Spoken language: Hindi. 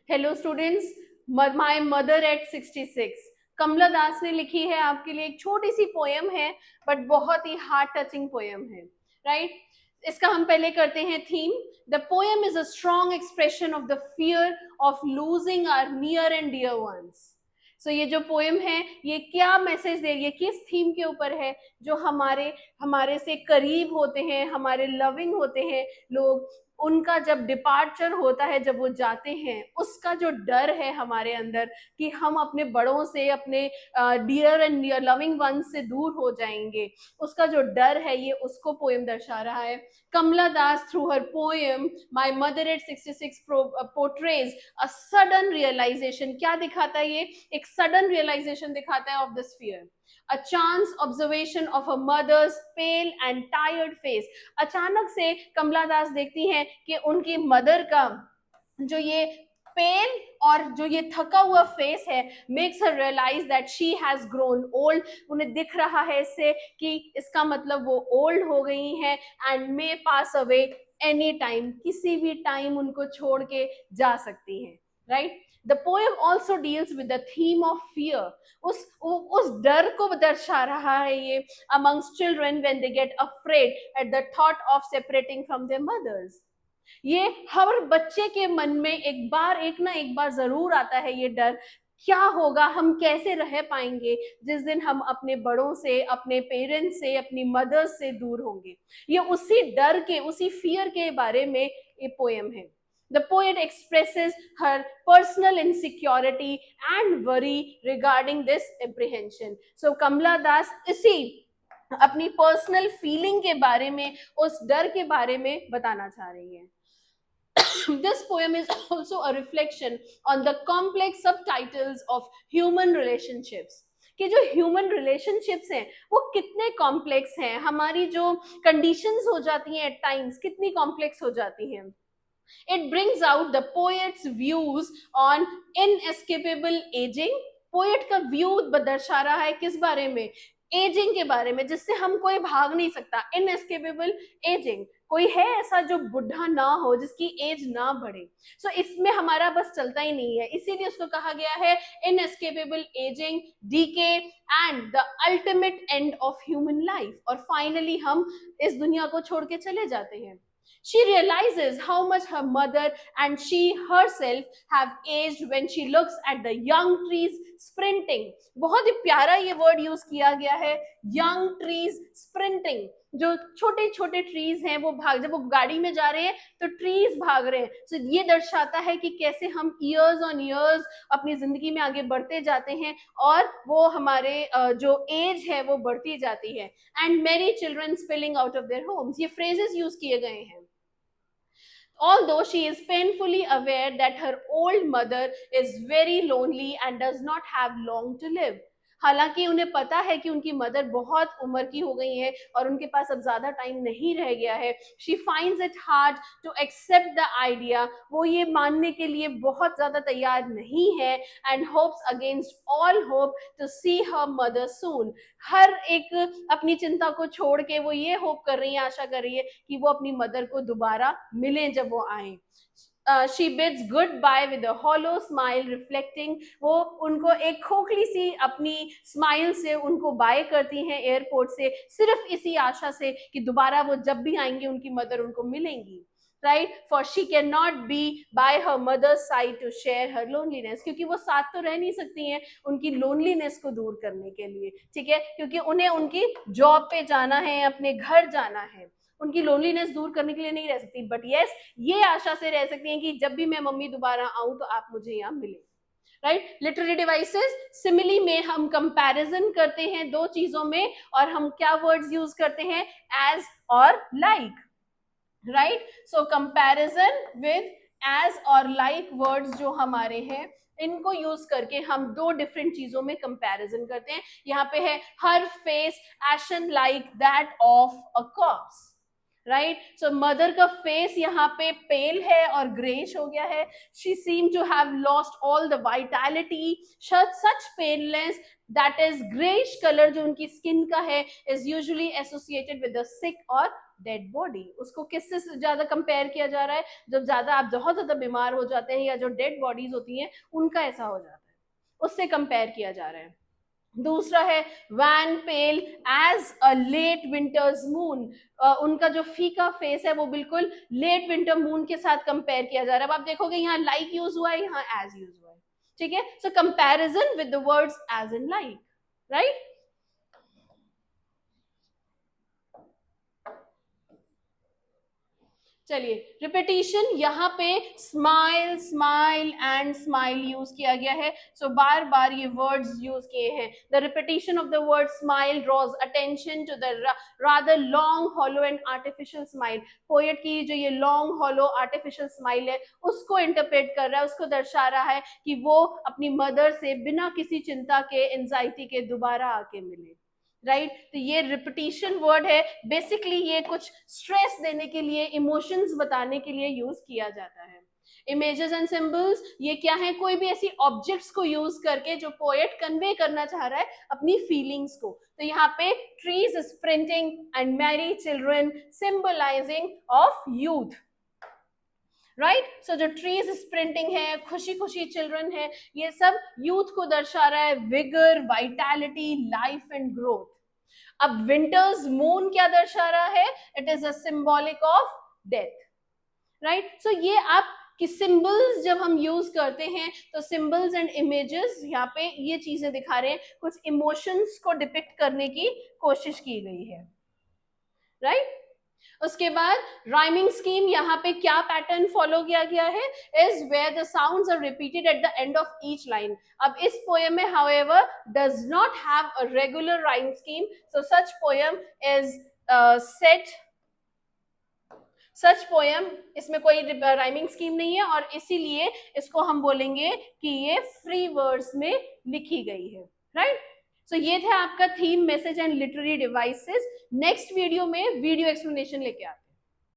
Hello students, my mother at 66 कमला दास ने लिखी है आपके लिए। एक छोटी सी पोयम है बट बहुत ही हार्ट टचिंग पोयम है, राइट? इसका हम पहले करते हैं theme. The poem is a strong expression of the fear of losing our near and dear ones. So ये जो पोयम है ये क्या मैसेज दे रही है, किस थीम के ऊपर है? जो हमारे हमारे से करीब होते हैं, हमारे लविंग होते हैं लोग, उनका जब डिपार्चर होता है, जब वो जाते हैं, उसका जो डर है हमारे अंदर कि हम अपने बड़ों से, अपने डियर एंड लविंग वन से दूर हो जाएंगे, उसका जो डर है ये उसको पोएम दर्शा रहा है। Kamala Das through her poem my mother at 66 portrays a sudden realisation. क्या दिखाता है ये? एक सडन रियलाइजेशन दिखाता है of this fear. A chance observation of a mother's pale and tired face। अचानक से कमला दास देखती हैं कि उनकी मदर का जो ये पेल और जो ये थका हुआ फेस है makes her realise that she has grown old. उन्हें दिख रहा है इससे कि इसका मतलब वो ओल्ड हो गई हैं and may pass away any time, किसी भी टाइम उनको छोड़ के जा सकती हैं, right? The poem also deals with the theme of fear. उस डर को दर्शा रहा है ये amongst children when they get afraid at the thought of separating from their mothers। ये हर बच्चे के मन में एक ना एक बार जरूर आता है ये डर। क्या होगा, हम कैसे रह पाएंगे जिस दिन हम अपने बड़ों से, अपने पेरेंट्स से, अपनी मदर्स से दूर होंगे? ये उसी डर के, उसी फियर के बारे में ये पोएम है। The poet expresses her personal insecurity and worry regarding this apprehension। So Kamla Das इसी अपनी पर्सनल फीलिंग के बारे में, उस डर के बारे में बताना चाह रही है। This poem is also a reflection on the complex subtitles of human relationships। कि जो ह्यूमन रिलेशनशिप्स हैं वो कितने कॉम्प्लेक्स हैं, हमारी जो कंडीशंस हो जाती हैं एट टाइम्स कितनी कॉम्प्लेक्स हो जाती हैं। It brings out the poet's views on inescapable aging। Poet का व्यू दर्शा रहा है किस बारे में? एजिंग के बारे में, जिससे हम कोई भाग नहीं सकता। इनएस्केपेबल एजिंग, कोई है ऐसा जो बुढ़ा ना हो, जिसकी एज ना बढ़े। सो इसमें हमारा बस चलता ही नहीं है, इसीलिए उसको कहा गया है inescapable ageing, decay and the ultimate end of human life. और फाइनली हम इस दुनिया को छोड़ के चले जाते हैं। She realizes how much her mother and she herself have aged when she looks at the young trees sprinting। बहुत ही प्यारा ये वर्ड यूज किया गया है, young trees sprinting। जो छोटे छोटे ट्रीज हैं वो भाग, जब वो गाड़ी में जा रहे हैं तो ट्रीज भाग रहे हैं। तो ये दर्शाता है कि कैसे हम ईयर्स ऑन ईयर्स अपनी जिंदगी में आगे बढ़ते जाते हैं और वो हमारे जो एज है वो बढ़ती जाती है। And merry children spilling out of their homes, ये फ्रेजेस यूज किए गए हैं। Although she is painfully aware that her old mother is very lonely and does not have long to live। हालांकि उन्हें पता है कि उनकी मदर बहुत उम्र की हो गई है और उनके पास अब ज्यादा टाइम नहीं रह गया है। She finds it hard to accept the idea. वो ये मानने के लिए बहुत ज्यादा तैयार नहीं है। And hopes against all hope to see her mother soon. हर एक अपनी चिंता को छोड़ के वो ये होप कर रही है, आशा कर रही है कि वो अपनी मदर को दोबारा मिले जब वो आए। She bids goodbye with a hollow smile reflecting। वो उनको एक खोखली सी अपनी स्माइल से उनको बाय करती हैं एयरपोर्ट से, सिर्फ इसी आशा से कि दोबारा वो जब भी आएंगे उनकी मदर उनको मिलेंगी, right? For she can not be by her mother's side to share her loneliness. क्योंकि वो साथ तो रह नहीं सकती हैं उनकी लोनलीनेस को दूर करने के लिए, ठीक है? क्योंकि उन्हें उनकी जॉब पे जाना है, अपने घर जाना है, उनकी लोनलीनेस दूर करने के लिए नहीं रह सकती। बट यस, ये आशा से रह सकती हैं कि जब भी मैं मम्मी दोबारा आऊं तो आप मुझे यहाँ मिले, राइट? लिटरेरी डिवाइसेस, सिमिली में हम कंपैरिजन करते हैं दो चीजों में, और हम क्या वर्ड्स यूज करते हैं? एज और like, right? So comparison with as और लाइक वर्ड्स जो हमारे हैं, इनको यूज करके हम दो डिफरेंट चीजों में कंपैरिजन करते हैं। यहाँ पे है her face ashen like that of a corpse, right? So mother का फेस यहाँ पे पेल है और ग्रेश हो गया है। She seem to have lost all the vitality. Such paleness that is greyish colour जो उनकी स्किन का है is usually associated with the sick और डेड बॉडी। उसको किससे ज्यादा कंपेयर किया जा रहा है? जब ज्यादा आप बहुत ज्यादा बीमार हो जाते हैं या जो डेड बॉडीज होती हैं उनका ऐसा हो जाता है, उससे कंपेयर किया जा रहा है। दूसरा है wan pale as a late winter's moon. उनका जो फीका फेस है वो बिल्कुल लेट विंटर मून के साथ कंपेयर किया जा रहा है। अब आप देखोगे यहाँ लाइक यूज हुआ है, यहाँ एज यूज हुआ है, ठीक है। So comparison with the words as in like, right. चलिए रिपीटिशन, यहाँ पे smile smile and smile use किया गया है। सो बार बार ये वर्ड्स यूज किए हैं। The repetition of the word smile draws attention to the rather long hollow and artificial smile. Poet की जो ये लॉन्ग हॉलो आर्टिफिशियल स्माइल है उसको इंटरप्रेट कर रहा है, उसको दर्शा रहा है कि वो अपनी मदर से बिना किसी चिंता के, एंजाइटी के दोबारा आके मिले, राइट। तो ये रिपीटिशन वर्ड है, बेसिकली ये कुछ स्ट्रेस देने के लिए, इमोशंस बताने के लिए यूज किया जाता है। इमेजेस एंड सिंबल्स, ये क्या है? कोई भी ऐसी ऑब्जेक्ट्स को यूज करके जो पोएट कन्वे करना चाह रहा है अपनी फीलिंग्स को। तो यहाँ पे trees sprinting and merry children symbolising of youth, right. So जो ट्रीज स्प्रिंटिंग है, खुशी खुशी चिल्ड्रन है, ये सब यूथ को दर्शा रहा है, vigour, vitality, life and growth. अब विंटर्स मून क्या दर्शा रहा है? It is a symbolic of death, right. So ये आप कि सिंबल्स जब हम यूज करते हैं तो सिंबल्स एंड इमेजेस यहाँ पे ये चीजें दिखा रहे हैं, कुछ इमोशंस को डिपिक्ट करने की कोशिश की गई है, राइट। उसके बाद राइमिंग स्कीम, यहाँ पे क्या पैटर्न फॉलो किया गया है? Is where the sounds are repeated at the end of each line. अब इस पोएम में however does not have a regular rhyme scheme, so such poem is set, such poem, इसमें कोई राइमिंग स्कीम नहीं है और इसीलिए इसको हम बोलेंगे कि ये फ्री वर्ड्स में लिखी गई है, राइट। सो ये था आपका theme, message and literary devices. Next video में वीडियो एक्सप्लेनेशन लेके आते हैं।